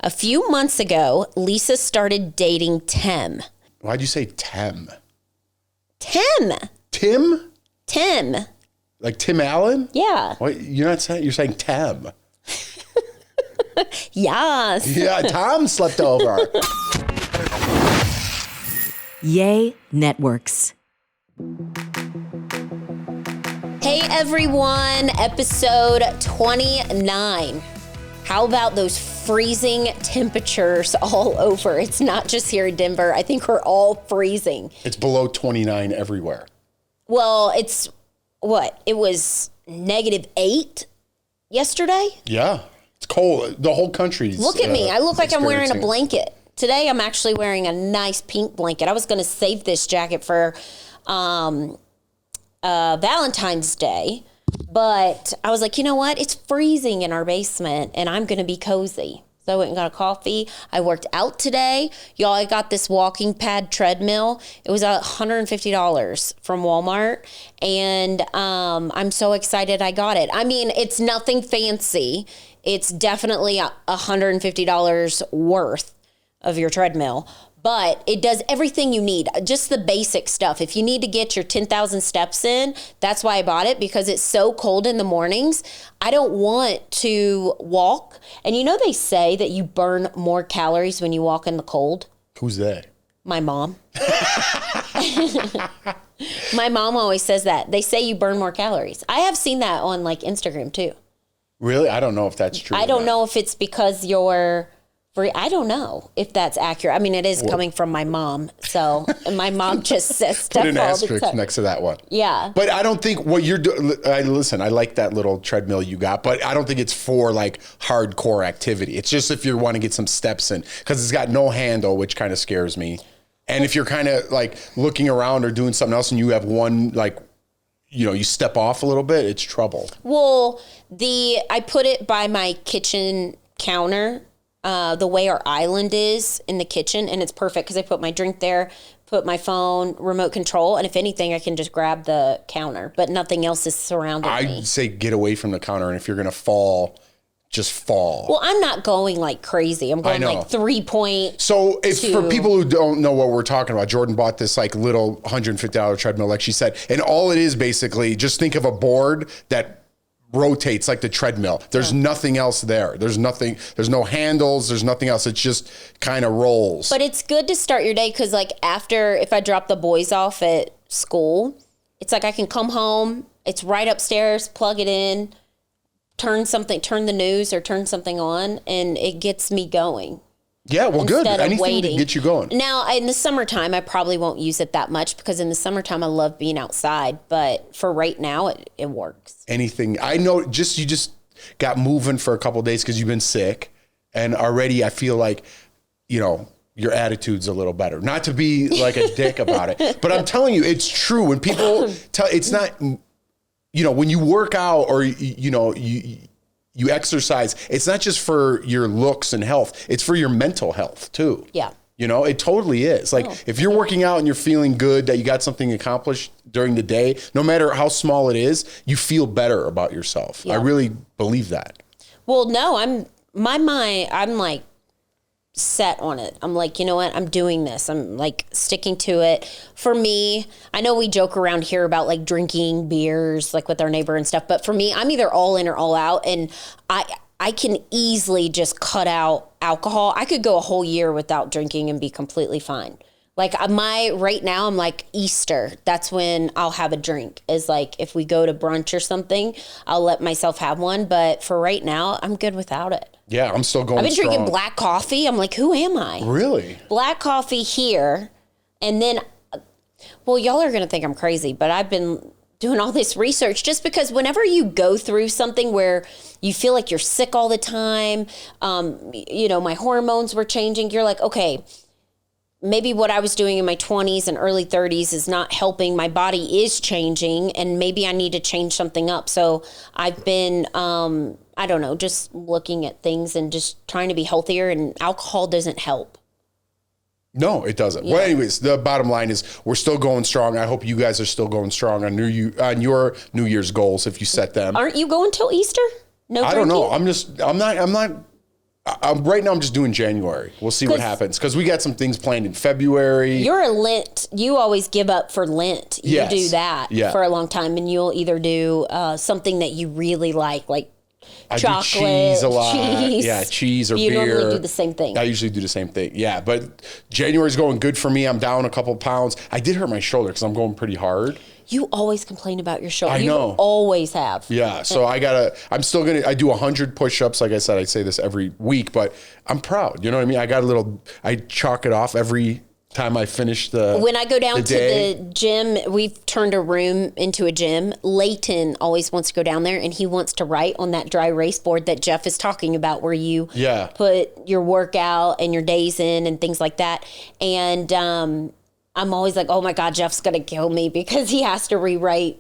A few months ago, Lisa started dating Tim. Why'd you say Tem? Tim. Tim? Tim. Like Tim Allen? Yeah. What? You're saying Tem. Yes. Yeah, Tom slept over. Yay Networks. Hey everyone, episode 29. How about those freezing temperatures all over? It's not just here in Denver. I think we're all freezing. It's below 29 everywhere. Well, it's what? It was -8 yesterday? Yeah. It's cold. The whole country's Look at me. I look like I'm wearing a experiencing- blanket. Today I'm actually wearing a nice pink blanket. I was going to save this jacket for Valentine's Day, but I was like, you know what? It's freezing in our basement and I'm going to be cozy. So I went and got a coffee. I worked out today. Y'all, I got this walking pad treadmill. It was $150 from Walmart. And I'm so excited I got it. I mean, it's nothing fancy. It's definitely $150 worth of your treadmill. But it does everything you need, just the basic stuff. If you need to get your 10,000 steps in, that's why I bought it, because it's so cold in the mornings. I don't want to walk. And you know they say that you burn more calories when you walk in the cold? Who's they? My mom. My mom always says that. They say you burn more calories. I have seen that on like Instagram too. Really? I don't know if that's true. I don't know if it's because I don't know if that's accurate. I mean, it is coming from my mom. So, and my mom just says stuff Put an all the asterisk time. next to that one. Yeah. But I don't think what you're doing, listen, I like that little treadmill you got, but I don't think it's for like hardcore activity. It's just if you want to get some steps in, because it's got no handle, which kind of scares me. And if you're kind of like looking around or doing something else and you have one, like, you know, you step off a little bit, it's trouble. Well, I put it by my kitchen counter, the way our island is in the kitchen, and it's perfect because I put my drink there, put my phone, remote control, and if anything, I can just grab the counter, but nothing else is surrounding me. I'd say get away from the counter, and if you're going to fall, just fall. Well, I'm not going like crazy. I'm going like 3.2. So if for people who don't know what we're talking about, Jordan bought this like little $150 treadmill, like she said, and all it is basically, just think of a board that rotates like the treadmill. There's nothing else there. There's no handles. There's nothing else. It just kind of rolls. But it's good to start your day because like if I drop the boys off at school, it's like I can come home. It's right upstairs, plug it in, turn the news or turn something on, and it gets me going. Yeah, well, good. Anything waiting. to get you going. Now, in the summertime, I probably won't use it that much because in the summertime, I love being outside. But for right now, it works. Anything. I know you just got moving for a couple of days because you've been sick. And already I feel like, you know, your attitude's a little better. Not to be like a dick about it. But I'm telling you, it's true. When people it's not, you know, when you work out or, you know, you exercise, it's not just for your looks and health, it's for your mental health too. Yeah. You know, it totally is. Like if you're working out and you're feeling good that you got something accomplished during the day, no matter how small it is, you feel better about yourself. Yeah. I really believe that. Well, no, I'm like set on it. I'm like, you know what? I'm doing this. I'm like sticking to it. For me, I know we joke around here about like drinking beers like with our neighbor and stuff, but for me, I'm either all in or all out, and I can easily just cut out alcohol. I could go a whole year without drinking and be completely fine. Like right now, I'm like Easter. That's when I'll have a drink. Is like if we go to brunch or something, I'll let myself have one. But for right now, I'm good without it. Yeah, I'm still going. I've been strong. drinking black coffee. I'm like, who am I? Really? Black coffee here, and then, well, y'all are gonna think I'm crazy, but I've been doing all this research just because whenever you go through something where you feel like you're sick all the time, you know, my hormones were changing. You're like, okay, maybe what I was doing in my 20s and early 30s is not helping. My body is changing, and maybe I need to change something up. So I've been, I don't know, just looking at things and just trying to be healthier, and alcohol doesn't help. No, it doesn't. Yeah. Well, anyways, the bottom line is we're still going strong. I hope you guys are still going strong on your New Year's goals if you set them. Aren't you going till Easter? No drinking? I don't know. I'm not Right now, I'm just doing January. We'll see what happens because we got some things planned in February. You're a Lent. You always give up for Lent. You Yes. do that for a long time, and you'll either do something that you really like I chocolate, do cheese a lot. cheese. Yeah, cheese or you beer. You normally do the same thing. I usually do the same thing. Yeah, but January's going good for me. I'm down a couple pounds. I did hurt my shoulder because I'm going pretty hard. You always complain about your shoulder. I know. You always have. Yeah, so I do 100 push-ups. Like I said, I say this every week, but I'm proud. You know what I mean? I chalk it off every time I finish when I go down to day. the gym, we've turned a room into a gym. Leighton always wants to go down there, and he wants to write on that dry erase board that Jeff is talking about, where you put your workout and your days in and things like that. And I'm always like, oh my God, Jeff's gonna kill me because he has to rewrite.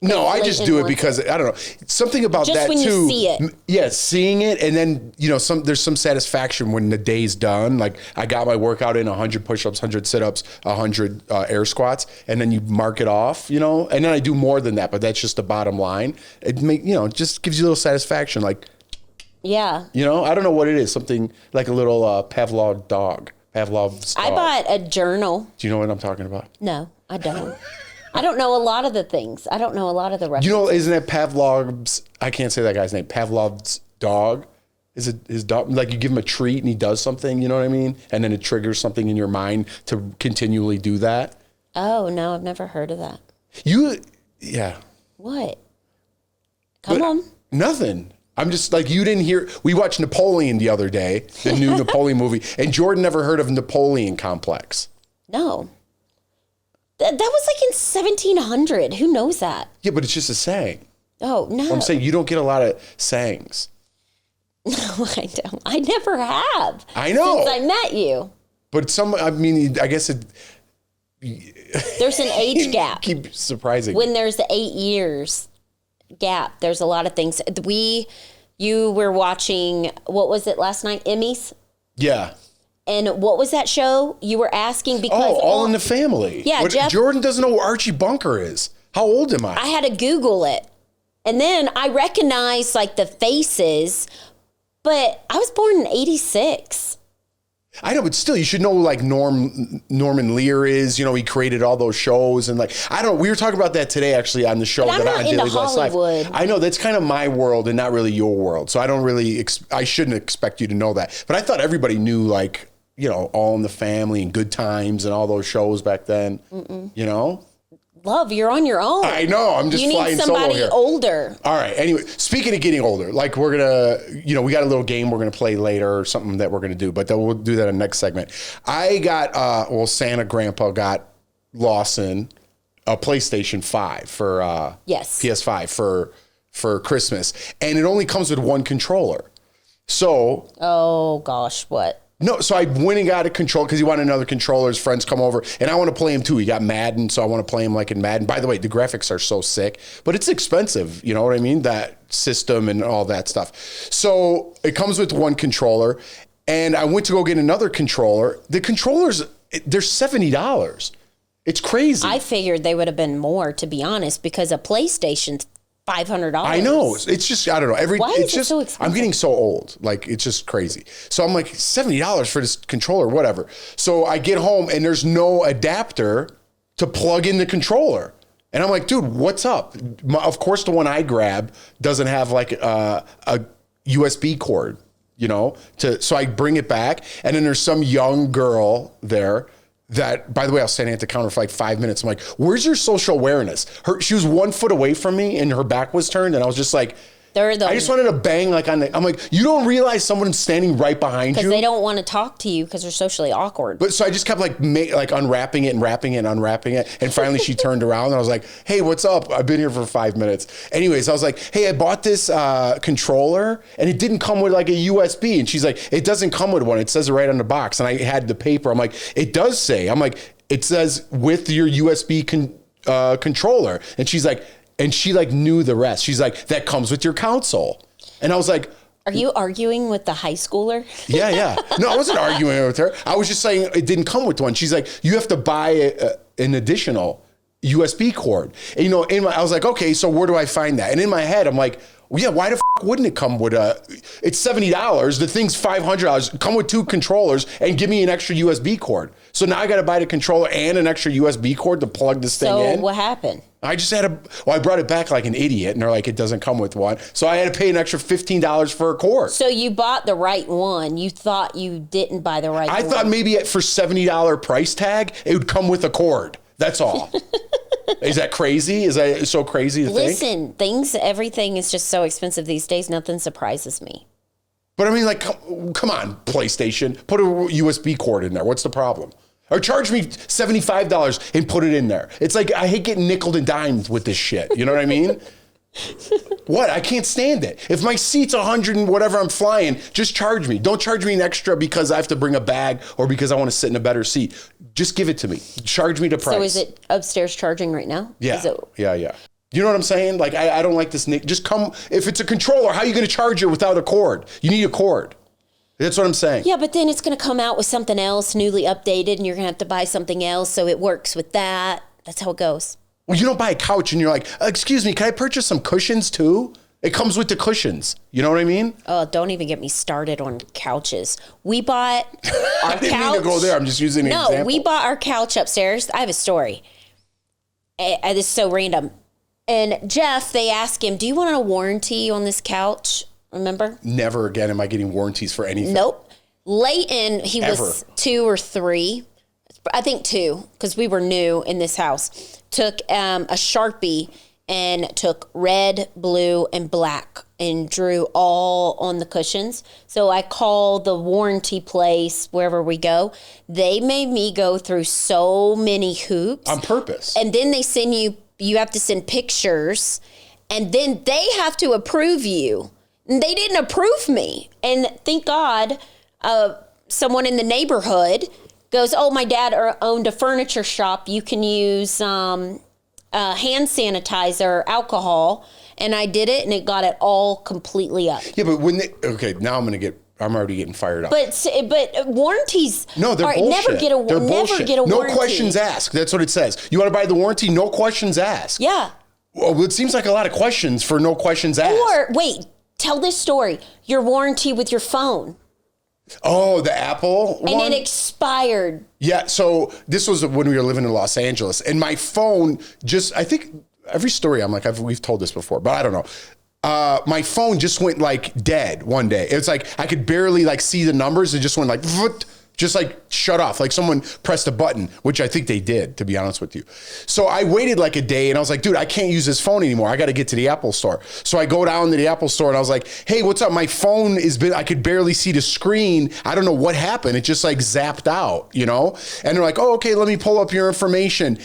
No, I just do it because I don't know, something about just that when too. You see it. Yeah, seeing it, and then there's some satisfaction when the day's done. Like I got my workout in 100 push-ups, 100 sit-ups, 100 air squats, and then you mark it off. And then I do more than that, but that's just the bottom line. It just gives you a little satisfaction. Like, yeah, I don't know what it is. Something like a little Pavlov's dog. I bought a journal. Do you know what I'm talking about? No, I don't. I don't know a lot of the things. I don't know a lot of the references. Isn't that Pavlov's? I can't say that guy's name. Pavlov's dog. Is it his dog? Like you give him a treat and he does something. You know what I mean? And then it triggers something in your mind to continually do that. Oh no, I've never heard of that. Yeah. What? Come on. Nothing. I'm just like, you didn't hear. We watched Napoleon the other day, the new Napoleon movie, and Jordan never heard of Napoleon Complex. No. That was like in 1700. Who knows that? Yeah, but it's just a saying. Oh, no. I'm saying you don't get a lot of sayings. No, I don't. I never have. I know. Since I met you. But I guess it. There's an age gap. Keep surprising. When there's the 8 years gap, there's a lot of things. You were watching, what was it last night? Emmys? Yeah. And what was that show you were asking? Because All in the Family. Yeah, Jeff, Jordan doesn't know who Archie Bunker is. How old am I? I had to Google it. And then I recognized like the faces, but I was born in 86. I know, but still, you should know like Norman Lear is. He created all those shows and like we were talking about that today actually on the show but I'm that not on into Daily Blast Life. Hollywood. I know that's kind of my world and not really your world, so I don't really. I shouldn't expect you to know that. But I thought everybody knew like All in the Family and Good Times and all those shows back then. Love, you're on your own. I know. I'm just flying solo here. You need somebody older. All right. Anyway, speaking of getting older, like we're going to, we got a little game we're going to play later or something that we're going to do, but then we'll do that in the next segment. I got, Santa Grandpa got Lawson a PlayStation 5 for, yes, PS5 for Christmas. And it only comes with one controller. So. Oh gosh, what? No, so I went and got a controller because he wanted another controller. His friends come over, and I want to play him too. He got Madden, so I want to play him like in Madden. By the way, the graphics are so sick, but it's expensive. You know what I mean? That system and all that stuff. So it comes with one controller, and I went to go get another controller. The controllers, they're $70. It's crazy. I figured they would have been more, to be honest, because a PlayStation's $500. I know. It's just, I don't know. Why is it so expensive? I'm getting so old. Like, it's just crazy. So I'm like, $70 for this controller, whatever. So I get home and there's no adapter to plug in the controller. And I'm like, dude, what's up? Of course, the one I grab doesn't have like a USB cord, so I bring it back. And then there's some young girl there that, by the way, I was standing at the counter for like 5 minutes. I'm like, where's your social awareness? She was 1 foot away from me and her back was turned. And I was just like, I just wanted to bang like I'm like, you don't realize someone's standing right behind you? Because they don't want to talk to you because they're socially awkward. But so I just kept like unwrapping it and wrapping it and unwrapping it. And finally she turned around and I was like, hey, what's up? I've been here for 5 minutes. Anyways, I was like, hey, I bought this controller and it didn't come with like a USB. And she's like, it doesn't come with one. It says it right on the box. And I had the paper. I'm like, it does say. I'm like, it says with your USB controller. And she's like, and she like knew the rest. She's like, that comes with your console. And I was like, are you arguing with the high schooler? Yeah. No, I wasn't arguing with her. I was just saying it didn't come with one. She's like, you have to buy an additional USB cord. And, I was like, okay, so where do I find that? And in my head, I'm like, Well, yeah, why the wouldn't it come with it's $70, the thing's $500, come with 2 controllers and give me an extra USB cord. So now I got to buy the controller and an extra USB cord to plug this thing in. So what happened? I just I brought it back like an idiot, and they're like, it doesn't come with one. So I had to pay an extra $15 for a cord. So you bought the right one. You thought you didn't buy the right one. I thought maybe for $70 price tag, it would come with a cord. That's all. Is that crazy? Is that so crazy to think? Listen, everything is just so expensive these days. Nothing surprises me. But I mean, like, come on, PlayStation, put a USB cord in there. What's the problem? Or charge me $75 and put it in there. It's like, I hate getting nickeled and dimed with this shit. You know what I mean? What? I can't stand it. If my seat's 100 and whatever I'm flying, just charge me. Don't charge me an extra because I have to bring a bag or because I want to sit in a better seat. Just give it to me. Charge me the price. So is it upstairs charging right now? Yeah. Yeah. You know what I'm saying? Like, I don't like this. Just come. If it's a controller, how are you going to charge it without a cord? You need a cord. That's what I'm saying. Yeah, but then it's going to come out with something else, newly updated, and you're going to have to buy something else so it works with that. That's how it goes. Well, you don't buy a couch and you're like, excuse me, can I purchase some cushions too? It comes with the cushions. You know what I mean? Oh, don't even get me started on couches. We bought our I didn't mean to go there. I'm just using an example. No, we bought our couch upstairs. I have a story. This is so random. And Jeff, they asked him, do you want a warranty on this couch? Remember? Never again am I getting warranties for anything. Nope. Leighton, he was 2 or 3. I think 2, because we were new in this house. Took a Sharpie and took red, blue, and black and drew all on the cushions. So I called the warranty place wherever we go. They made me go through so many hoops. On purpose. And then they send you have to send pictures, and then they have to approve you. And they didn't approve me. And thank God, someone in the neighborhood goes, oh, my dad owned a furniture shop. You can use hand sanitizer, alcohol. And I did it, and it got it all completely up. Yeah, but now I'm already getting fired up. But warranties they're bullshit. Never get a warranty. No questions asked. That's what it says. You want to buy the warranty? No questions asked. Yeah. Well, it seems like a lot of questions for no questions asked. Or, wait, tell this story. Your warranty with your phone. Oh, the Apple one? And it expired. Yeah, so this was when we were living in Los Angeles. And my phone I think every story I'm like, we've told this before, but I don't know. My phone just went like dead one day. It's like I could barely like see the numbers. It just went like, just like shut off. Like someone pressed a button, which I think they did, to be honest with you. So I waited like a day and I was like, dude, I can't use this phone anymore. I got to get to the Apple store. So I go down to the Apple store and I was like, hey, what's up? My phone I could barely see the screen. I don't know what happened. It just like zapped out, you know? And they're like, oh, okay, let me pull up your information.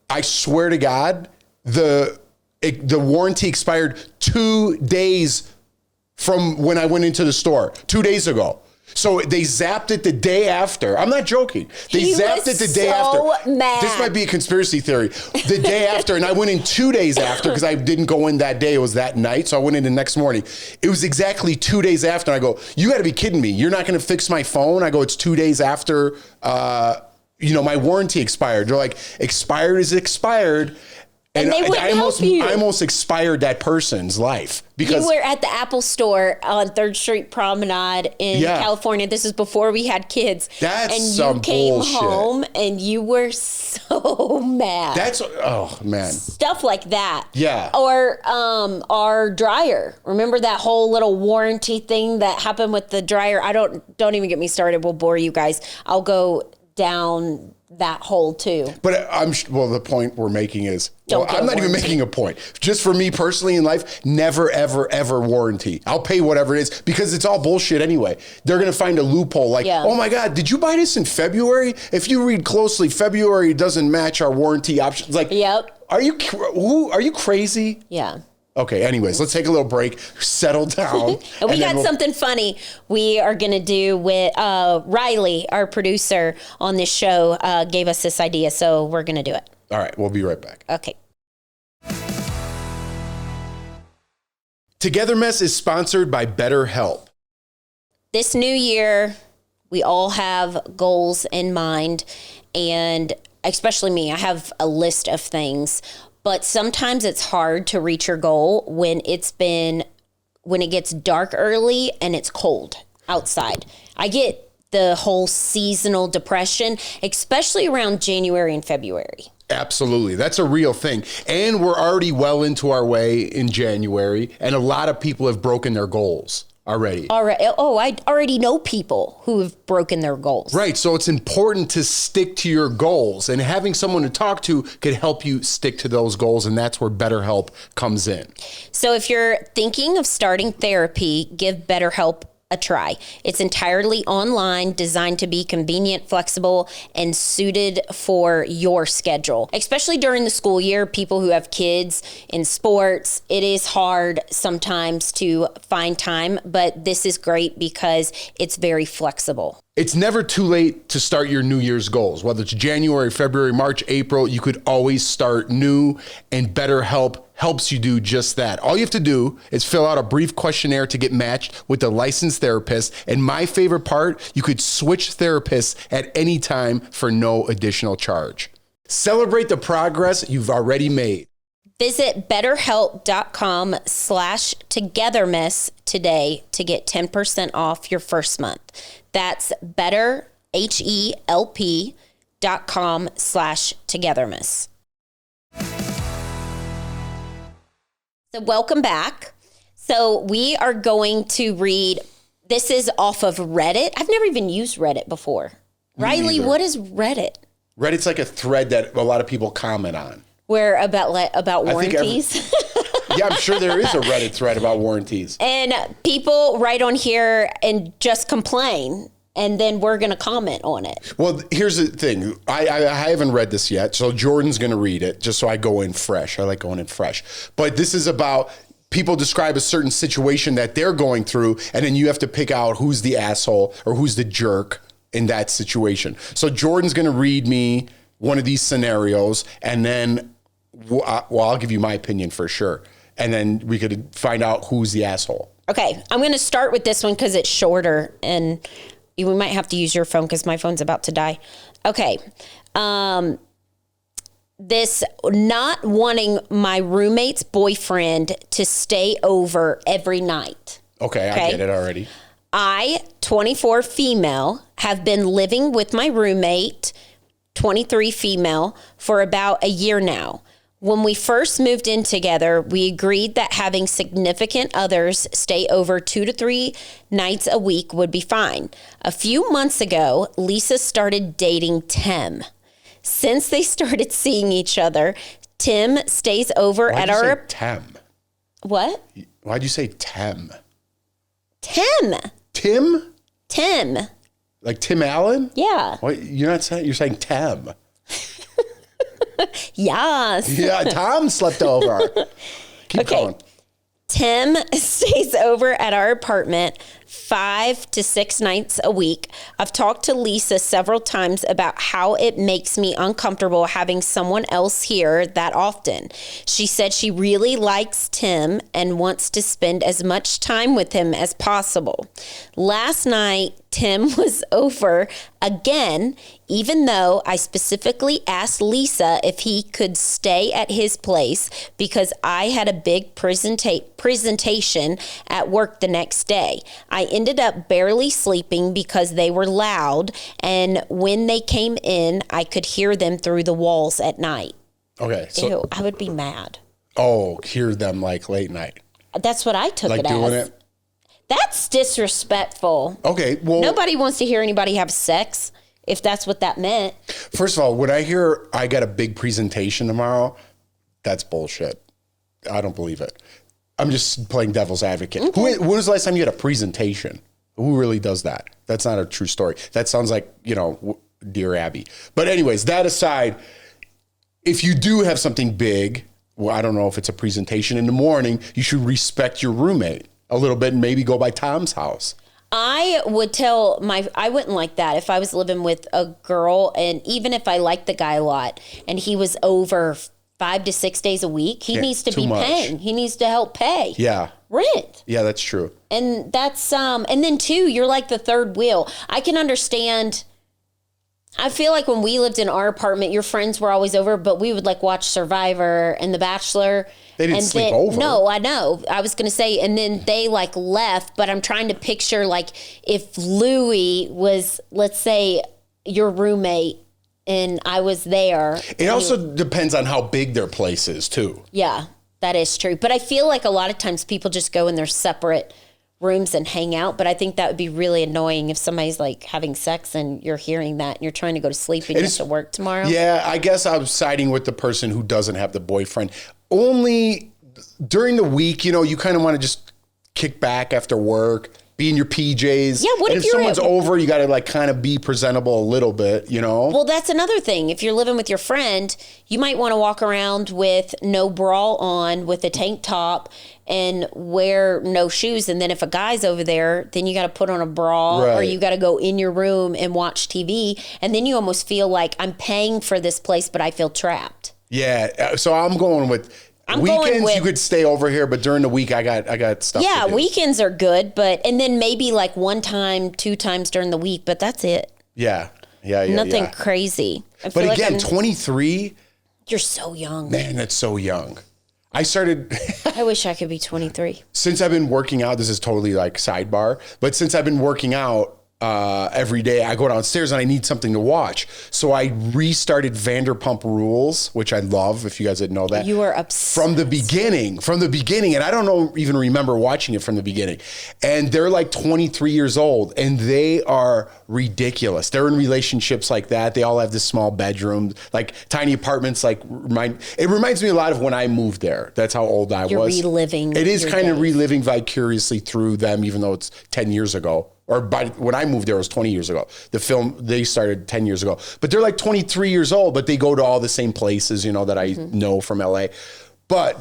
I swear to God, the warranty expired 2 days from when I went into the store, 2 days ago. So they zapped it the day after. I'm not joking. They zapped it the day after. Mad. This might be a conspiracy theory. The day after, and I went in 2 days after because I didn't go in that day. It was that night. So I went in the next morning. It was exactly 2 days after. And I go, you got to be kidding me. You're not going to fix my phone? I go, it's 2 days after, my warranty expired. They're like, expired is expired. And they wouldn't help you. I almost expired that person's life because you were at the Apple store on 3rd Street Promenade in California. This is before we had kids. That's and some you came bullshit. home and you were so mad. Oh man. Stuff like that. Yeah. Or our dryer. Remember that whole little warranty thing that happened with the dryer? Don't even get me started. We'll bore you guys. I'll go down that hole too. But the point we're making is, I'm not even making a point. Just for me personally in life, never, ever, ever warranty. I'll pay whatever it is because it's all bullshit anyway. They're going to find a loophole like, oh my God, did you buy this in February? If you read closely, February doesn't match our warranty options. Like, yep. Are you crazy? Yeah. Okay, anyways, let's take a little break, settle down. And we got something funny we are going to do with Riley, our producer on this show, gave us this idea, so we're going to do it. All right, we'll be right back. Okay. TogetherMess is sponsored by BetterHelp. This new year, we all have goals in mind, and especially me, I have a list of things. But sometimes it's hard to reach your goal when it's been when it gets dark early and it's cold outside. I get the whole seasonal depression, especially around January and February. Absolutely. That's a real thing. And we're already well into our way in January, and a lot of people have broken their goals already. All right. Oh, I already know people who have broken their goals. Right. So it's important to stick to your goals, and having someone to talk to could help you stick to those goals. And that's where BetterHelp comes in. So if you're thinking of starting therapy, give BetterHelp a try. It's entirely online, designed to be convenient, flexible, and suited for your schedule. Especially during the school year, people who have kids in sports, it is hard sometimes to find time, but this is great because it's very flexible. It's never too late to start your New Year's goals. Whether it's January, February, March, April, you could always start new, and BetterHelp helps you do just that. All you have to do is fill out a brief questionnaire to get matched with a licensed therapist. And my favorite part, you could switch therapists at any time for no additional charge. Celebrate the progress you've already made. Visit betterhelp.com/togetherness today to get 10% off your first month. That's betterhelp.com/togetherness. So welcome back. So we are going to read, this is off of Reddit. I've never even used Reddit before. Riley, neither. what is Reddit? Reddit's like a thread that a lot of people comment on. Where about warranties? Yeah, I'm sure there is a Reddit thread about warranties. And people write on here and just complain, and then we're going to comment on it. Well, here's the thing. I haven't read this yet, so Jordan's going to read it just so I go in fresh. I like going in fresh. But this is about people describe a certain situation that they're going through, and then you have to pick out who's the asshole or who's the jerk in that situation. So Jordan's going to read me one of these scenarios, and then I'll give you my opinion for sure. And then we could find out who's the asshole. Okay, I'm going to start with this one because it's shorter, and we might have to use your phone because my phone's about to die. Okay. This not wanting my roommate's boyfriend to stay over every night. Okay, I get it already. I, 24 female, have been living with my roommate, 23 female, for about a year now. When we first moved in together, we agreed that having significant others stay over 2 to 3 nights a week would be fine. A few months ago, Lisa started dating Tim. Since they started seeing each other, Tim stays over at our... Tim? What? Why'd you say Tim? Tim. Tim? Tim. Like Tim Allen? Yeah. What, you're saying Tim. Yes. Yeah, Tom slept over. Keep going. Tim stays over at our apartment 5 to 6 nights a week. I've talked to Lisa several times about how it makes me uncomfortable having someone else here that often. She said she really likes Tim and wants to spend as much time with him as possible. Last night, Tim was over again, even though I specifically asked Lisa if he could stay at his place because I had a big presentation at work the next day. I ended up barely sleeping because they were loud, and when they came in, I could hear them through the walls at night. Okay. So, ew, I would be mad. Oh, hear them like late night. That's what I took like it as. Doing it? That's disrespectful. Okay, well... Nobody wants to hear anybody have sex, if that's what that meant. First of all, when I hear I got a big presentation tomorrow, that's bullshit. I don't believe it. I'm just playing devil's advocate. Okay. When was the last time you had a presentation? Who really does that? That's not a true story. That sounds like, Dear Abby. But anyways, that aside, if you do have something big, well, I don't know if it's a presentation in the morning, you should respect your roommate a little bit and maybe go by Tom's house. I wouldn't like that if I was living with a girl, and even if I liked the guy a lot and he was over 5 to 6 days a week, he needs to be paying. He needs to help pay. Yeah. Rent. Yeah, that's true. And that's, and then too, you're like the third wheel. I can understand I feel like when we lived in our apartment, your friends were always over, but we would like watch Survivor and The Bachelor. They didn't and sleep then, over. No, I know. I was going to say, and then they like left, but I'm trying to picture like if Louie was, let's say, your roommate and I was there. It also depends on how big their place is too. Yeah, that is true. But I feel like a lot of times people just go in their separate rooms and hang out, but I think that would be really annoying if somebody's like having sex and you're hearing that and you're trying to go to sleep and you have to work tomorrow. Yeah, I guess I'm siding with the person who doesn't have the boyfriend. Only during the week, you know, you kind of want to just kick back after work, be in your PJs. Yeah, what and if if you're someone's over, you got to like kind of be presentable a little bit, you know? Well, that's another thing. If you're living with your friend, you might want to walk around with no bra on, with a tank top, and wear no shoes. And then if a guy's over there, then you got to put on a bra or you got to go in your room and watch TV. And then you almost feel like I'm paying for this place, but I feel trapped. Yeah. So I'm going with weekends. You could stay over here, but during the week, I got stuff. Yeah, to do. weekends are good, and then maybe like 1 time, 2 times during the week, but that's it. Yeah. Nothing crazy. But again, 23. You're so young. Man, that's so young. I started. I wish I could be 23. Since I've been working out, this is totally like sidebar, but since I've been working out every day, I go downstairs and I need something to watch. So I restarted Vanderpump Rules, which I love, if you guys didn't know that. You were obsessed. From the beginning. And I don't even remember watching it from the beginning. And they're like 23 years old and they are ridiculous. They're in relationships like that. They all have this small bedroom, like tiny apartments. It reminds me a lot of when I moved there. That's how old I was. You're reliving. It is kind of days. reliving vicariously through them, even though it's 10 years ago. Or when I moved there, it was 20 years ago. The film, they started 10 years ago. But they're like 23 years old, but they go to all the same places, you know, that I know from LA. But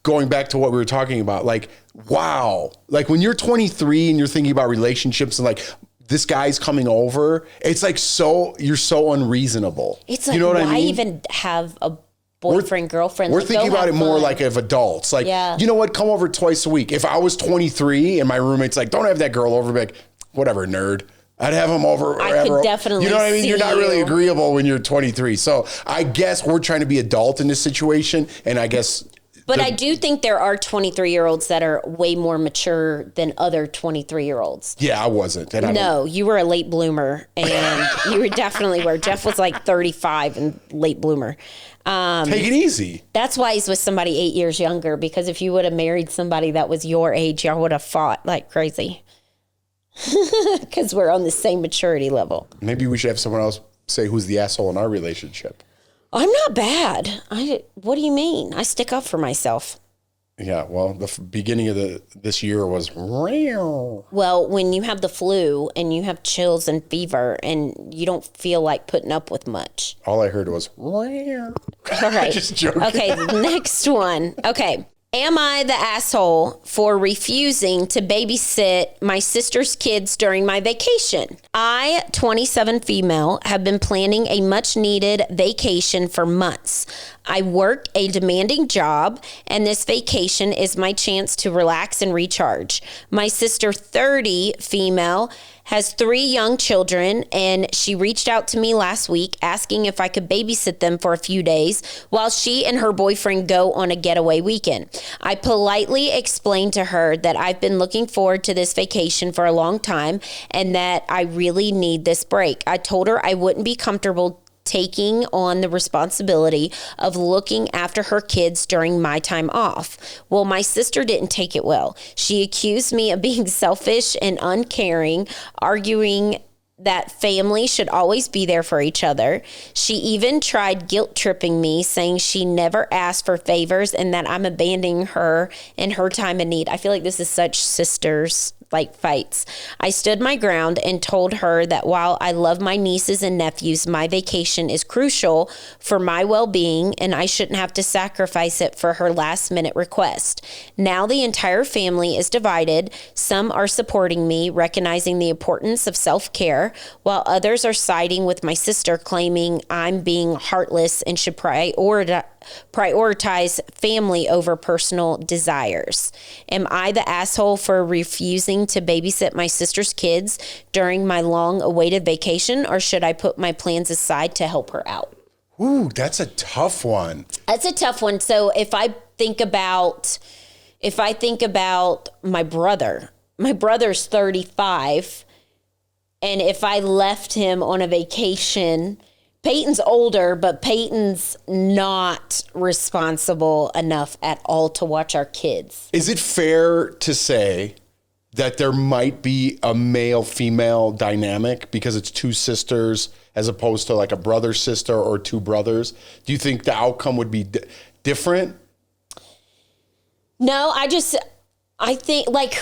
going back to what we were talking about, like, wow. Like when you're 23 and you're thinking about relationships and like, this guy's coming over, it's like you're so unreasonable. It's like, you know what why I mean? even have a boyfriend, girlfriend? We're Like, thinking go about have it more fun. like of adults. Like, Yeah. you know what? Come over twice a week. If I was 23 and my roommate's like, don't have that girl over, be like, whatever, nerd. I'd have him over. I could definitely You know what I mean? see You're not really you. agreeable when you're 23. So I guess we're trying to be adult in this situation. And I guess. But I do think there are 23-year-olds that are way more mature than other 23-year-olds. Yeah, I wasn't. And No, you were a late bloomer, and you were definitely were. Jeff was like 35 and late bloomer. Take it easy. That's why he's with somebody 8 years younger, because if you would have married somebody that was your age, y'all would have fought like crazy. Because we're on the same maturity level. Maybe we should have someone else say who's the asshole in our relationship. I'm not bad. What do you mean? I stick up for myself. Yeah, well, the beginning of this year was real. Well, when you have the flu and you have chills and fever and you don't feel like putting up with much. All I heard was real. All right. Just joking. Okay, next one. Okay. Am I the asshole for refusing to babysit my sister's kids during my vacation? I, 27 female, have been planning a much needed vacation for months. I work a demanding job, and this vacation is my chance to relax and recharge. My sister, 30 female, has 3 young children, and she reached out to me last week asking if I could babysit them for a few days while she and her boyfriend go on a getaway weekend. I politely explained to her that I've been looking forward to this vacation for a long time and that I really need this break. I told her I wouldn't be comfortable taking on the responsibility of looking after her kids during my time off. Well, my sister didn't take it well. She accused me of being selfish and uncaring, arguing that family should always be there for each other. She even tried guilt tripping me, saying she never asked for favors and that I'm abandoning her in her time of need. I feel like this is such sisters like fights. I stood my ground and told her that while I love my nieces and nephews, my vacation is crucial for my well-being and I shouldn't have to sacrifice it for her last-minute request. Now the entire family is divided. Some are supporting me, recognizing the importance of self-care, while others are siding with my sister, claiming I'm being heartless and should prioritize prioritize family over personal desires? Am I the asshole for refusing to babysit my sister's kids during my long-awaited vacation, or should I put my plans aside to help her out? Ooh, that's a tough one. That's a tough one. So if I think about my brother's 35, and if I left him on a vacation, Peyton's older, but Peyton's not responsible enough at all to watch our kids. Is it fair to say that there might be a male-female dynamic because it's two sisters as opposed to like a brother-sister or two brothers? Do you think the outcome would be different? No, I think like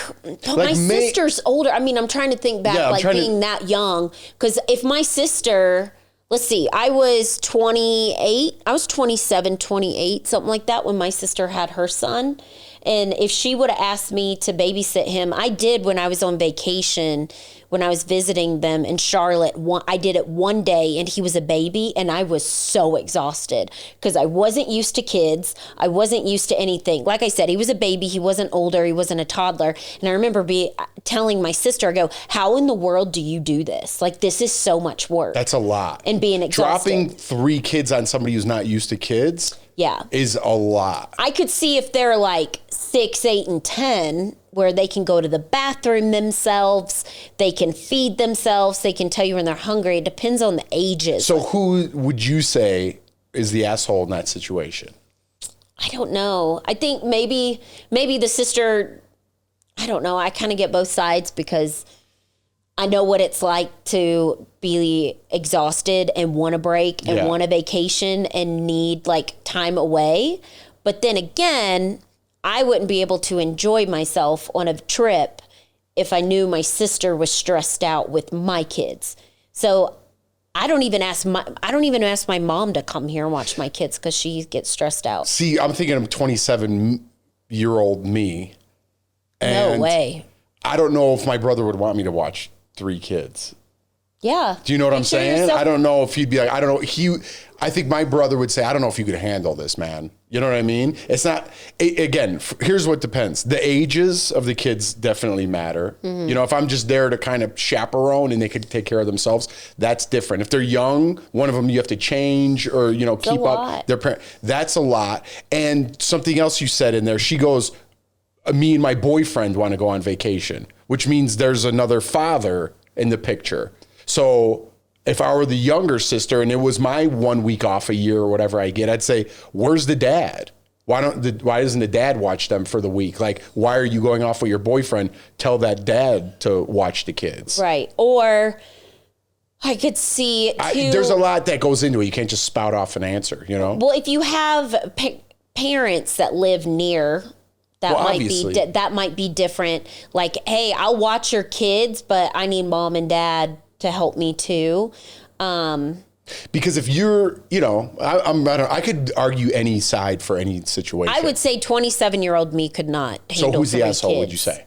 my sister's older. I mean, I'm trying to think back, being that young. Because if my sister, let's see, I was 28, I was 27, 28, something like that when my sister had her son. And if she would have asked me to babysit him, I did when I was on vacation, when I was visiting them in Charlotte. I did it one day and he was a baby and I was so exhausted because I wasn't used to kids. I wasn't used to anything. Like I said, he was a baby. He wasn't older. He wasn't a toddler. And I remember telling my sister, I go, how in the world do you do this? Like, this is so much work. That's a lot. And being exhausted. Dropping 3 kids on somebody who's not used to kids is a lot. I could see if they're like 6, 8, and 10, where they can go to the bathroom themselves, they can feed themselves, they can tell you when they're hungry. It depends on the ages. So who would you say is the asshole in that situation? I don't know. I think maybe the sister, I don't know. I kind of get both sides because I know what it's like to be exhausted and want a break and want a vacation and need like time away. But then again, I wouldn't be able to enjoy myself on a trip if I knew my sister was stressed out with my kids. So I don't even ask my mom to come here and watch my kids because she gets stressed out. See, I'm thinking of 27-year-old me. And no way. I don't know if my brother would want me to watch 3 kids. Yeah. Do you know what I'm saying? I don't know if he'd be like, I don't know. I think my brother would say, I don't know if you could handle this, man. You know what I mean? It's not, again, here's what depends. The ages of the kids definitely matter. Mm-hmm. You know, if I'm just there to kind of chaperone and they could take care of themselves, that's different. If they're young, one of them you have to change or, you know, keep up their parent. That's a lot. And something else you said in there, she goes, me and my boyfriend want to go on vacation, which means there's another father in the picture. So if I were the younger sister and it was my 1 week off a year or whatever I get, I'd say, where's the dad? Why doesn't the dad watch them for the week? Like, why are you going off with your boyfriend? Tell that dad to watch the kids. Right. Or I could see there's a lot that goes into it. You can't just spout off an answer, you know? Well, if you have parents that live near, that might be different. Like, hey, I'll watch your kids, but I need mom and dad to help me too. Because if you're, you know, I could argue any side for any situation. I would say 27-year-old me could not handle. So who's the asshole, kids. would you say?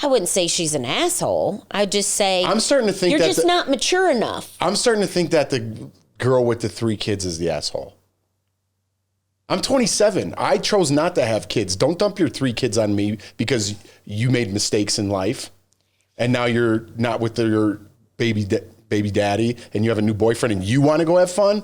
I wouldn't say she's an asshole. I'd just say I'm starting to think you're just not mature enough. I'm starting to think that the girl with the 3 kids is the asshole. I'm 27. I chose not to have kids. Don't dump your 3 kids on me because you made mistakes in life. And now you're not with your baby daddy and you have a new boyfriend and you want to go have fun?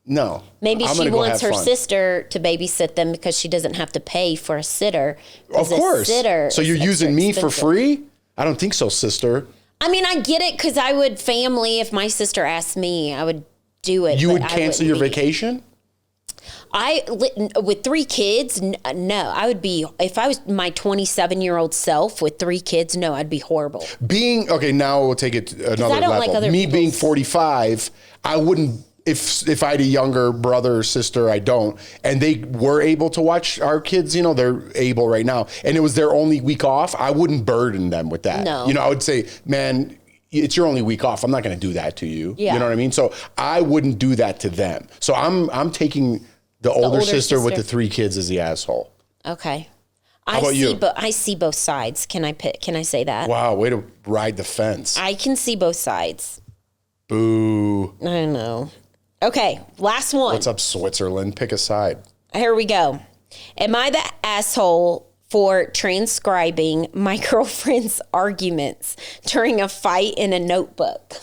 No. Maybe she wants her sister to babysit them because she doesn't have to pay for a sitter. Of course. So you're using me for free? I don't think so, sister. I mean, I get it because I would if my sister asked me, I would do it. You would cancel your vacation? With 3 kids, no. I would be, if I was my 27-year-old self with 3 kids, no, I'd be horrible. Now we'll take it another level. Like me being 45, I wouldn't, if I had a younger brother or sister, I don't, and they were able to watch our kids, you know, they're able right now, and it was their only week off, I wouldn't burden them with that. No. You know, I would say, man, it's your only week off. I'm not going to do that to you. Yeah. You know what I mean? So I wouldn't do that to them. So I'm taking the older sister with the 3 kids as the asshole. Okay. How about you? I see both sides. Can I say that? Wow, way to ride the fence. I can see both sides. Boo. I know. Okay, last one. What's up, Switzerland? Pick a side. Here we go. Am I the asshole for transcribing my girlfriend's arguments during a fight in a notebook?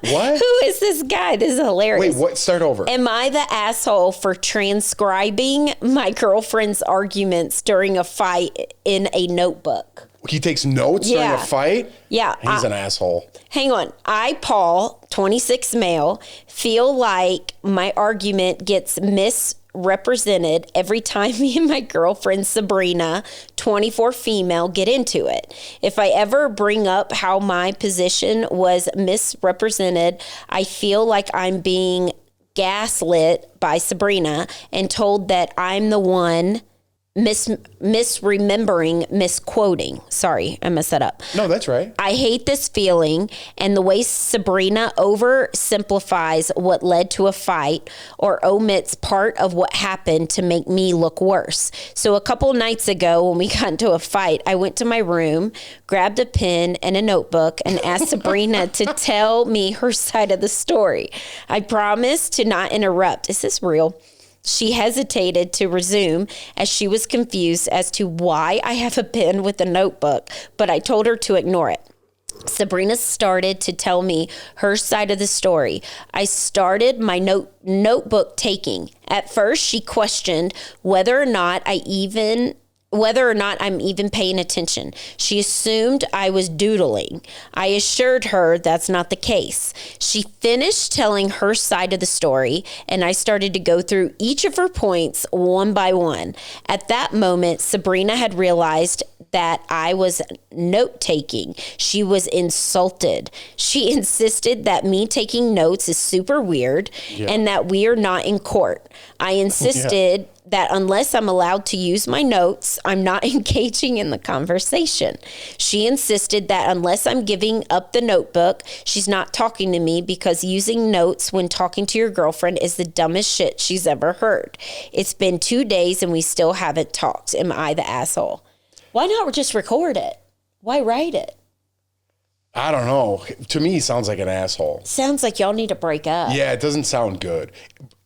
What? Who is this guy? This is hilarious. Wait, what? Start over. Am I the asshole for transcribing my girlfriend's arguments during a fight in a notebook? He takes notes during a fight? Yeah. He's an asshole. Hang on. I, Paul, 26 male, feel like my argument gets misrepresented every time me and my girlfriend Sabrina, 24 female, get into it. If I ever bring up how my position was misrepresented, I feel like I'm being gaslit by Sabrina and told that I'm the one misquoting. Sorry, I messed that up. No, that's right. I hate this feeling and the way Sabrina oversimplifies what led to a fight or omits part of what happened to make me look worse. So a couple nights ago when we got into a fight, I went to my room, grabbed a pen and a notebook and asked Sabrina to tell me her side of the story. I promised to not interrupt. Is this real? She hesitated to resume as she was confused as to why I have a pen with a notebook, but I told her to ignore it. Sabrina started to tell me her side of the story. I started my notebook taking. At first, she questioned whether or not I'm even paying attention. She assumed I was doodling. I assured her that's not the case. She finished telling her side of the story, and I started to go through each of her points one by one. At that moment, Sabrina had realized that I was note-taking. She was insulted. She insisted that me taking notes is super weird and that we are not in court. I insisted that unless I'm allowed to use my notes, I'm not engaging in the conversation. She insisted that unless I'm giving up the notebook, she's not talking to me because using notes when talking to your girlfriend is the dumbest shit she's ever heard. It's been 2 days and we still haven't talked. Am I the asshole? Why not just record it? Why write it? I don't know. To me, he sounds like an asshole. Sounds like y'all need to break up. Yeah, it doesn't sound good.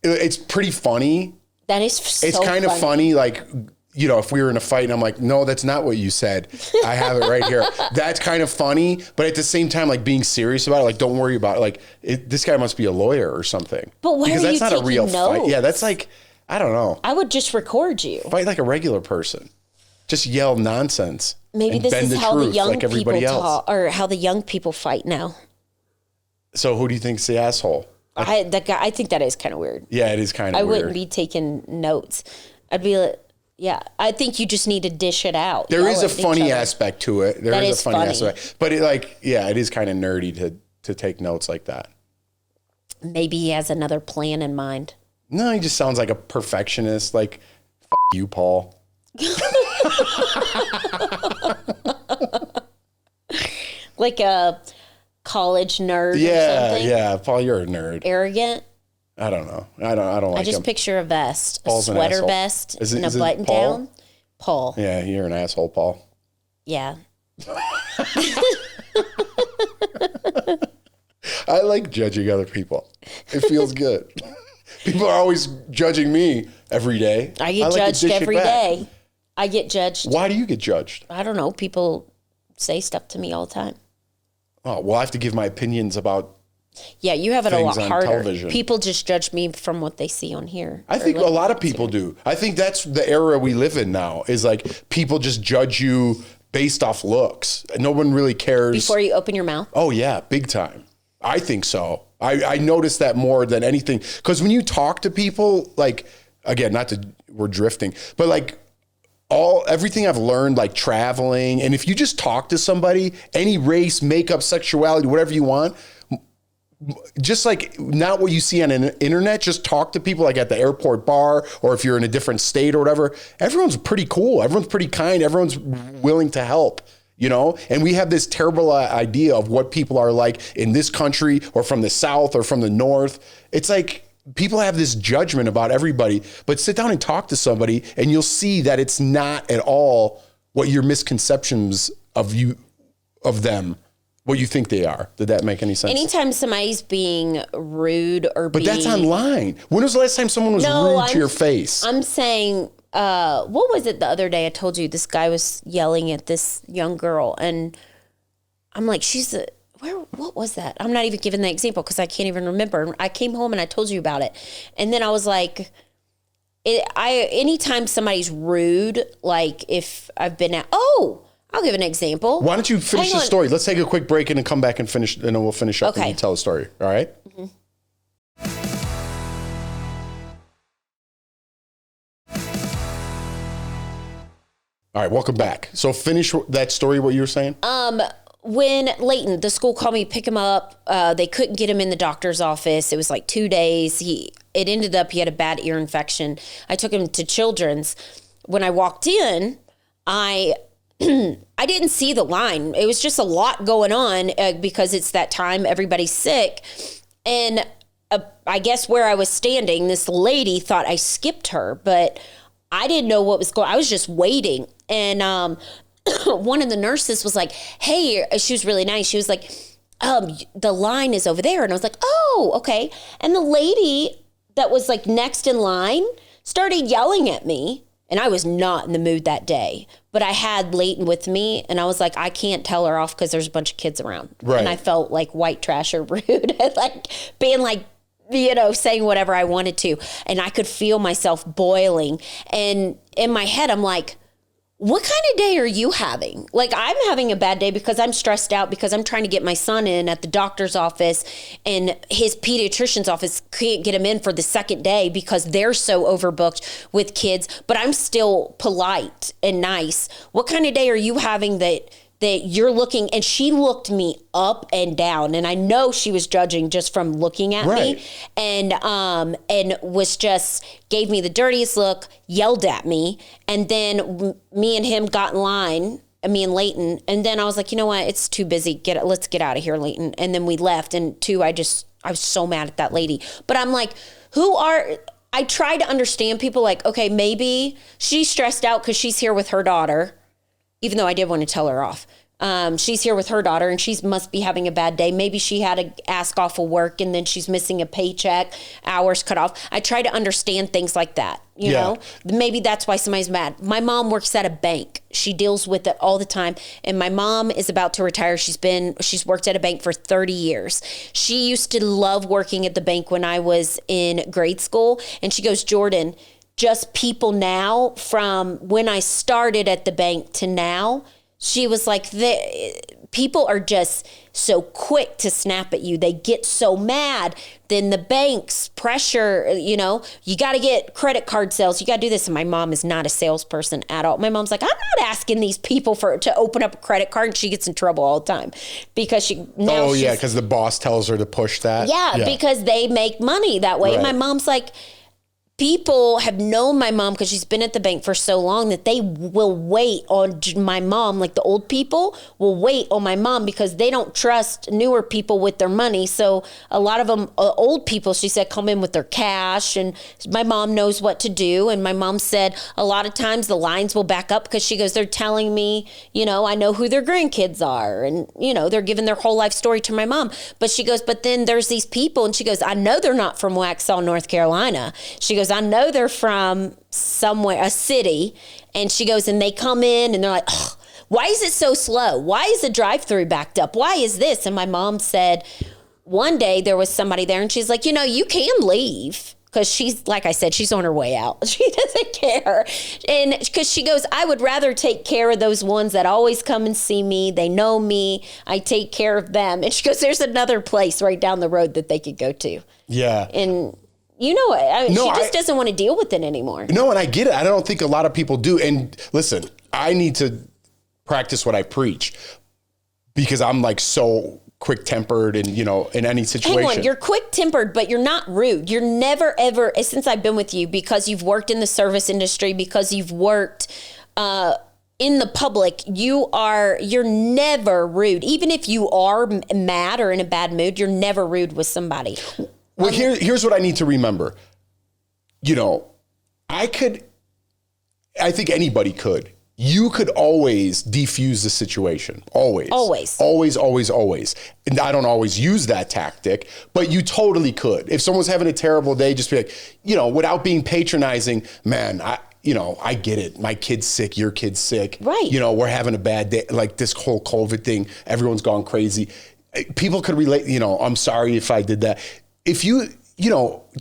It's pretty funny. That is so It's kind of funny, like, you know, if we were in a fight and I'm like, no, that's not what you said. I have it right here. That's kind of funny. But at the same time, like being serious about it, like, don't worry about it. Like, this guy must be a lawyer or something. But why because are that's you not a taking real notes? fight. Yeah, that's like, I don't know. I would just record you. Fight like a regular person. Just yell nonsense. Maybe this is how the young people talk, or how the young people fight now. So who do you think's the asshole? I think that is kind of weird. Yeah, it is kind of weird. I wouldn't be taking notes. I'd be like, yeah, I think you just need to dish it out. There is a funny aspect to it. There is a funny aspect. But it it is kind of nerdy to take notes like that. Maybe he has another plan in mind. No, he just sounds like a perfectionist. Like, F you, Paul. Like a college nerd or something? Yeah, Paul, you're a nerd. Arrogant? I don't know. I don't like I just him. picture a vest, Paul's a an sweater asshole. vest, Is and a it button Paul? down. Paul. Yeah, you're an asshole, Paul. Yeah. I like judging other people. It feels good. People are always judging me every day. I get judged every day. I get judged. Why do you get judged? I don't know. People say stuff to me all the time. Oh, well, I have to give my opinions about. Yeah, you have it a lot harder. Television. People just judge me from what they see on here. I think a lot of people do. I think that's the era we live in now, is like people just judge you based off looks. No one really cares. Before you open your mouth? Oh, yeah, big time. I think so. I notice that more than anything. Because when you talk to people, like, again, we're drifting, but like, everything I've learned, like traveling, and if you just talk to somebody, any race, makeup, sexuality, whatever you want, just like not what you see on an internet, just talk to people like at the airport bar, or if you're in a different state or whatever, everyone's pretty cool. Everyone's pretty kind. Everyone's willing to help, you know? And we have this terrible idea of what people are like in this country or from the South or from the North. It's like, people have this judgment about everybody, but sit down and talk to somebody and you'll see that it's not at all what your misconceptions of them what you think they are. Did that make any sense? Anytime somebody's being rude or But that's online. When was the last time someone was rude to your face? I'm saying, what was it the other day? I told you this guy was yelling at this young girl, and I'm like, what was that? I'm not even giving the example because I can't even remember. I came home and I told you about it. And then I was like, anytime somebody's rude, like if I've been I'll give an example. Why don't you finish the story? Let's take a quick break and then come back and finish, and then we'll finish up and you tell the story. All right? Mm-hmm. All right, welcome back. So finish that story, what you were saying? When Leighton, the school called me to pick him up, they couldn't get him in the doctor's office. It was like 2 days. It ended up he had a bad ear infection. I took him to Children's. When I walked in, I didn't see the line. It was just a lot going on because it's that time, everybody's sick. And I guess where I was standing, this lady thought I skipped her, but I didn't know what was going on. I was just waiting. And one of the nurses was like, hey, she was really nice. She was like, the line is over there. And I was like, oh, okay. And the lady that was like next in line started yelling at me. And I was not in the mood that day. But I had Leighton with me, and I was like, I can't tell her off because there's a bunch of kids around. Right. And I felt like white trash or rude, like being like, saying whatever I wanted to. And I could feel myself boiling. And in my head, I'm like, what kind of day are you having? Like, I'm having a bad day because I'm stressed out because I'm trying to get my son in at the doctor's office, and his pediatrician's office can't get him in for the second day because they're so overbooked with kids, but I'm still polite and nice. What kind of day are you having that you're looking? And she looked me up and down, and I know she was judging just from looking at me, and was just gave me the dirtiest look, yelled at me, and then me and him got in line, me and Leighton, and then I was like, you know what, it's too busy, let's get out of here, Leighton. And then we left, and I was so mad at that lady. But I'm like, I try to understand people, like, okay, maybe she's stressed out because she's here with her daughter, even though I did want to tell her off. She's here with her daughter, and she must be having a bad day. Maybe she had to ask off of work, and then she's missing a paycheck, hours cut off. I try to understand things like that, you know? Maybe that's why somebody's mad. My mom works at a bank. She deals with it all the time, and my mom is about to retire. She's worked at a bank for 30 years. She used to love working at the bank when I was in grade school, and she goes, Jordan, just people now, from when I started at the bank to now, she was like, people are just so quick to snap at you. They get so mad. Then the bank's pressure, you got to get credit card sales. You got to do this. And my mom is not a salesperson at all. My mom's like, I'm not asking these people to open up a credit card. And she gets in trouble all the time because because the boss tells her to push that. Yeah, because they make money that way. Right. My mom's like, people have known my mom because she's been at the bank for so long that they will wait on my mom. Like the old people will wait on my mom because they don't trust newer people with their money. So a lot of them, old people, she said, come in with their cash, and my mom knows what to do. And my mom said a lot of times the lines will back up because she goes, they're telling me, I know who their grandkids are. And, they're giving their whole life story to my mom. But she goes, but then there's these people, and she goes, I know they're not from Waxhaw, North Carolina. She goes, I know they're from somewhere, a city. And she goes, and they come in and they're like, oh, why is it so slow? Why is the drive-through backed up? Why is this? And my mom said one day there was somebody there, and she's like, you can leave. Because she's, like I said, she's on her way out. She doesn't care. And because she goes, I would rather take care of those ones that always come and see me. They know me. I take care of them. And she goes, there's another place right down the road that they could go to. Yeah. And she just doesn't want to deal with it anymore. No, and I get it. I don't think a lot of people do. And listen, I need to practice what I preach because I'm like so quick-tempered and, in any situation. Hang on, you're quick-tempered, but you're not rude. You're never, ever, since I've been with you, because you've worked in the service industry, because you've worked in the public, you're never rude. Even if you are mad or in a bad mood, you're never rude with somebody. Well, here's what I need to remember. I think anybody could you could always defuse the situation. Always. Always. Always, always, always. And I don't always use that tactic, but you totally could. If someone's having a terrible day, just be like, without being patronizing, man, I get it. My kid's sick, your kid's sick. Right. We're having a bad day. Like this whole COVID thing, everyone's gone crazy. People could relate, I'm sorry if I did that. If you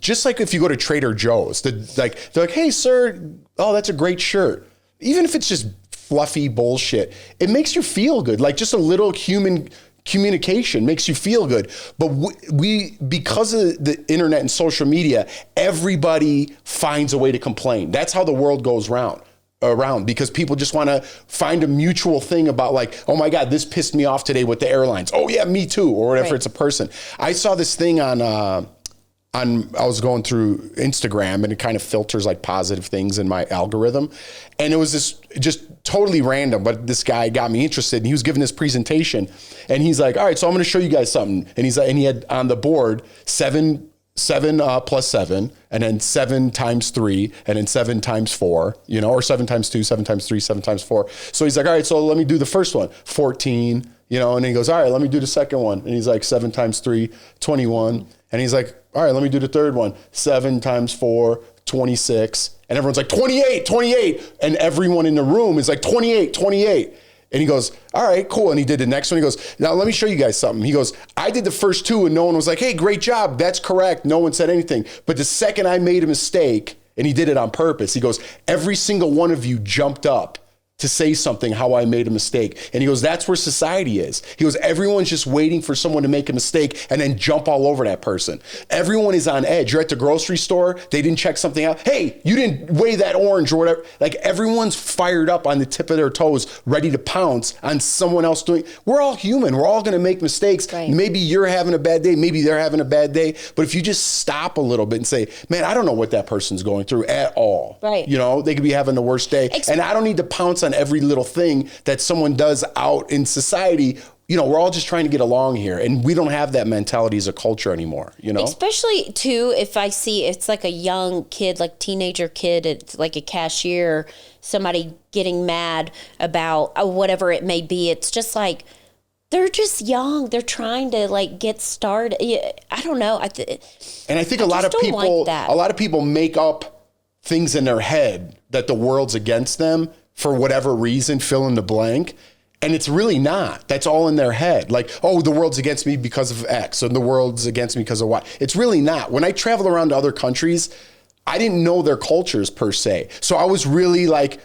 just like if you go to Trader Joe's, they're like, hey, sir, oh, that's a great shirt. Even if it's just fluffy bullshit, it makes you feel good. Like just a little human communication makes you feel good. But we because of the internet and social media, everybody finds a way to complain. That's how the world goes around because people just want to find a mutual thing about like, oh my God, this pissed me off today with the airlines. Oh yeah, me too, or whatever. Right. It's a person. I saw this thing I was going through Instagram and it kind of filters like positive things in my algorithm. And it was this just totally random, but this guy got me interested and he was giving this presentation and he's like, all right, so I'm going to show you guys something. And he had on the board seven plus 7 and then 7 times 3 and then 7 times 4, or 7 times 2, 7 times 3, 7 times 4. So he's like, all right, so let me do the first one, 14, and then he goes, all right, let me do the second one. And he's like 7 times 3, 21. And he's like, all right, let me do the third one, 7 times 4, 26. And everyone's like, 28, 28. And everyone in the room is like, 28, 28. And he goes, all right, cool. And he did the next one. He goes, now let me show you guys something. He goes, I did the first 2 and no one was like, hey, great job. That's correct. No one said anything. But the second I made a mistake, and he did it on purpose, he goes, every single one of you jumped up to say something how I made a mistake. And he goes, that's where society is. He goes, everyone's just waiting for someone to make a mistake and then jump all over that person. Everyone is on edge. You're at the grocery store, they didn't check something out. Hey, you didn't weigh that orange or whatever. Like everyone's fired up on the tip of their toes, ready to pounce on someone else doing. We're all human. We're all going to make mistakes. Right. Maybe you're having a bad day. Maybe they're having a bad day. But if you just stop a little bit and say, man, I don't know what that person's going through at all. Right. They could be having the worst day. And I don't need to pounce on every little thing that someone does out in society. We're all just trying to get along here, and we don't have that mentality as a culture anymore, Especially too, if I see it's like a young kid, like teenager kid, it's like a cashier, somebody getting mad about whatever it may be. It's just like, they're just young. They're trying to like get started. I don't know. And I think a lot of people make up things in their head that the world's against them for whatever reason, fill in the blank. And it's really not. That's all in their head. Like, oh, the world's against me because of X, and the world's against me because of Y. It's really not. When I travel around to other countries, I didn't know their cultures per se. So I was really like,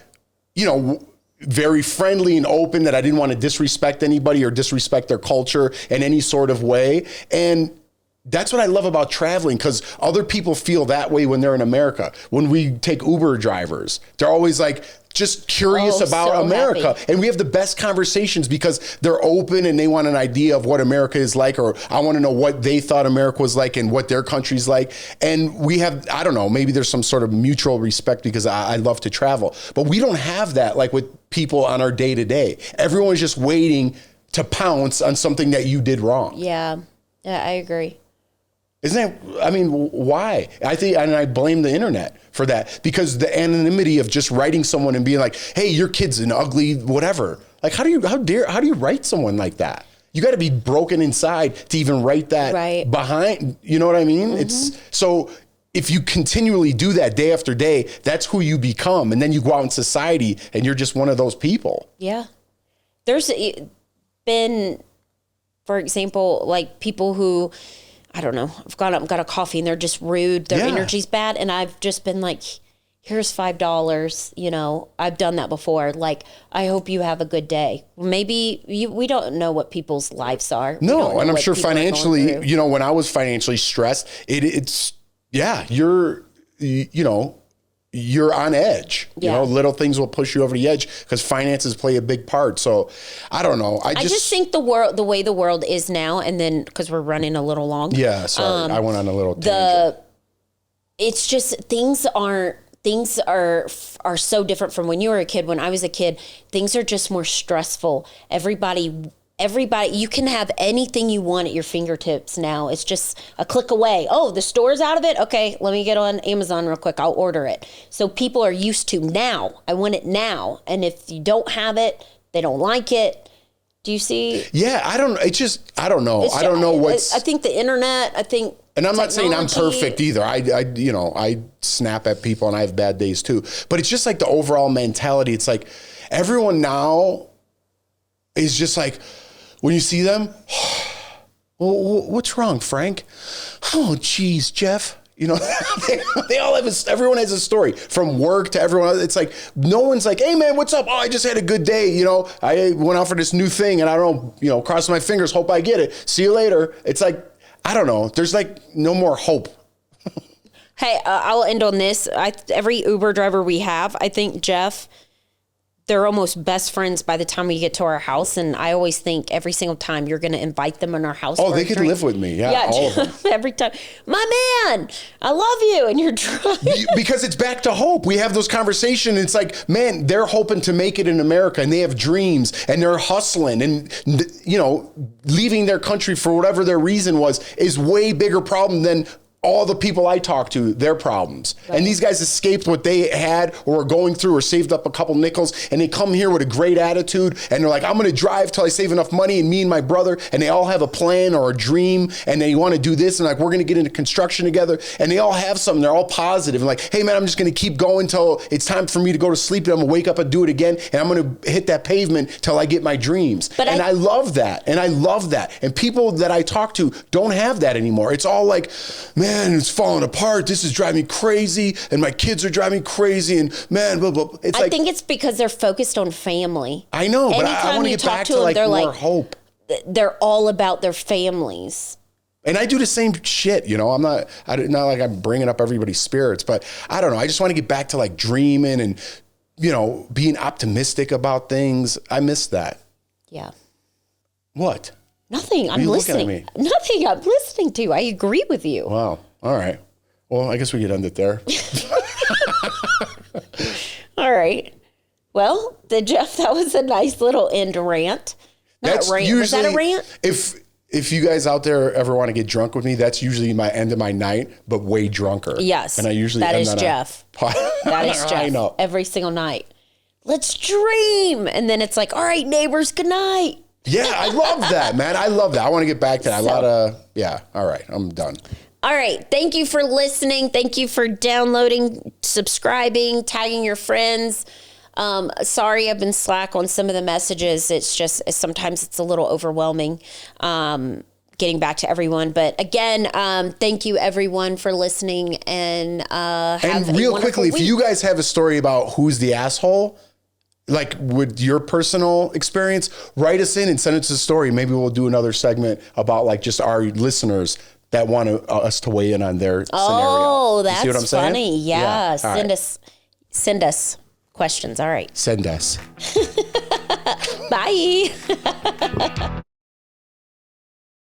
very friendly and open, that I didn't want to disrespect anybody or disrespect their culture in any sort of way. And that's what I love about traveling, because other people feel that way when they're in America. When we take Uber drivers, they're always like just curious about America. Happy. And we have the best conversations because they're open and they want an idea of what America is like, or I want to know what they thought America was like and what their country's like. And we have, I don't know, maybe there's some sort of mutual respect because I love to travel. But we don't have that like with people on our day to day. Everyone's just waiting to pounce on something that you did wrong. Yeah, I agree. Why? I think, and I blame the internet for that, because the anonymity of just writing someone and being like, hey, your kid's an ugly whatever. Like, how do you write someone like that? You got to be broken inside to even write that behind, you know what I mean? Mm-hmm. It's so if you continually do that day after day, that's who you become. And then you go out in society and you're just one of those people. Yeah. There's been, for example, like people who, I don't know, I've gone up and got a coffee and they're just rude. Their energy's bad. And I've just been like, here's $5. I've done that before. Like, I hope you have a good day. Maybe we don't know what people's lives are. No. And I'm sure financially, when I was financially stressed, you're on edge. Little things will push you over the edge because finances play a big part. So I don't know. I just think the way the world is now, and then because we're running a little long. Yeah, sorry. I went on a little tangent. It's just things are so different from when you were a kid. When I was a kid, things are just more stressful. Everybody everybody, you can have anything you want at your fingertips now. It's just a click away. Oh, the store's out of it? Okay, let me get on Amazon real quick. I'll order it. So people are used to now. I want it now. And if you don't have it, they don't like it. Do you see? Yeah, I don't know. I don't know what's... I think the internet, And I'm not saying I'm technology. perfect either. I snap at people and I have bad days too. But it's just like the overall mentality. It's like everyone now is just like, when you see them, well, what's wrong, Frank? Oh, geez, Jeff. You know, they all have everyone has a story from work to everyone else. It's like, no one's like, hey man, what's up? Oh, I just had a good day. You know, I went out for this new thing and I don't, cross my fingers, hope I get it. See you later. It's like, I don't know. There's like no more hope. Hey, I'll end on this. Every Uber driver we have, I think, Jeff, they're almost best friends by the time we get to our house. And I always think every single time you're going to invite them in our house. Oh, they could live with me. Yeah, all of them. Every time. My man, I love you. And you're driving. Because it's back to hope. We have those conversations. It's like, man, they're hoping to make it in America and they have dreams and they're hustling and, leaving their country for whatever their reason was is way bigger problem than all the people I talk to, their problems. Right. And these guys escaped what they had or were going through or saved up a couple nickels and they come here with a great attitude and they're like, I'm going to drive till I save enough money, and me and my brother, and they all have a plan or a dream and they want to do this and like, we're going to get into construction together, and they all have something. They're all positive and like, hey man, I'm just going to keep going till it's time for me to go to sleep and I'm going to wake up and do it again and I'm going to hit that pavement till I get my dreams. And I love that. And I love that. And people that I talk to don't have that anymore. It's all like, man, it's falling apart. This is driving me crazy. And my kids are driving me crazy. And man, blah, blah. It's I think it's because they're focused on family. I know, but I want to get back to like more hope. They're all about their families. And I do the same shit, I'm not like I'm bringing up everybody's spirits, but I don't know. I just want to get back to like dreaming and, being optimistic about things. I miss that. Yeah. What? Nothing. I'm listening. Nothing. I'm listening to. I agree with you. Wow. All right. Well, I guess we could end it there. All right. Well, Jeff, that was a nice little end rant. That's rant. Usually, was that a rant? If you guys out there ever want to get drunk with me, that's usually my end of my night, but way drunker. Yes. And I usually that is Jeff. That is Jeff. I know. Every single night. Let's dream. And then it's like, all right, neighbors, good night. Yeah, I love that, man. I love that. I want to get back to that. All right, I'm done. All right. Thank you for listening. Thank you for downloading, subscribing, tagging your friends. Sorry, I've been slack on some of the messages. It's just, sometimes it's a little overwhelming getting back to everyone. But again, thank you everyone for listening, and have real a quickly, week. If you guys have a story about who's the asshole, like with your personal experience, write us in and send us a story. Maybe we'll do another segment about like just our listeners that want us to weigh in on their scenario. Oh, that's see what I'm funny. Saying? Yeah. Right. Send us questions. All right. Send us. Bye.